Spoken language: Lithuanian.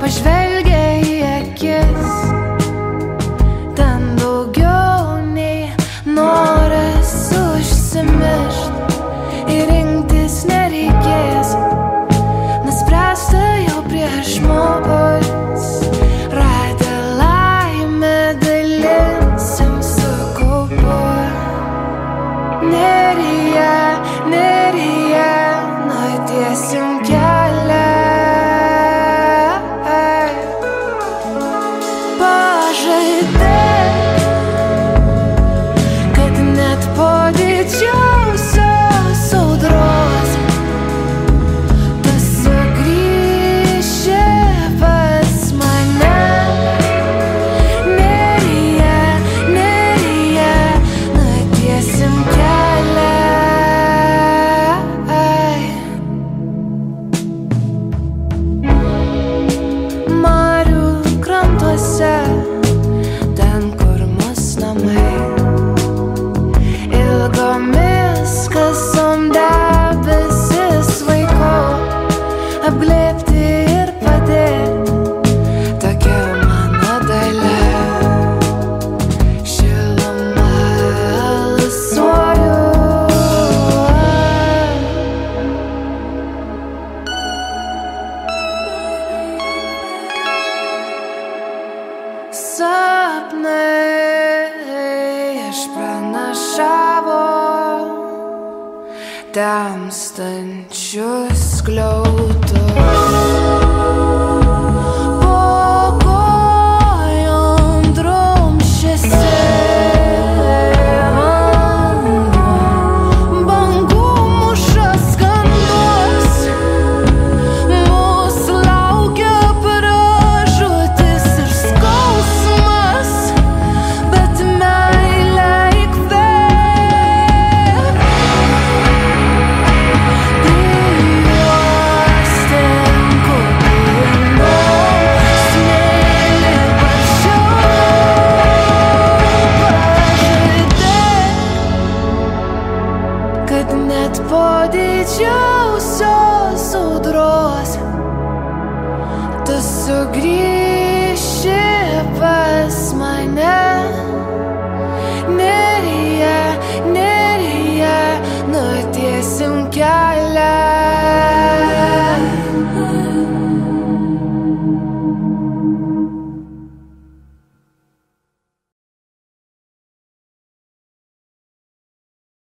pažvelgia į akis, ten daugiau nei noras užsimiršt ir rinktis nereikės, nuspręsta jau prieš mus, radę laimę dalinsim su kaupu. Neryje, neryje, nutiesim kelią, pažadėk, kad net po didžiausios audros tu sugrįši pas mane. Neryje, neryje, nutiesim kelią. Marių krantuose, ten, kur mus namai, ilgomis kasom debesis vaikau, apglėbti ir padėti, tokia mano dalia, šiluma alsuoju. Sapnai išpranašavo temstančius skliautus. Po kojom drumsčiasi vanduo, bangų muša skambus, mūs laukia pražūtis ir skausmas, bet meilė įkvėp. Prijuostėm kupinom smėlį pačiau, pažadėk, kad net po didžiausios audros tu sugrįši pas mane.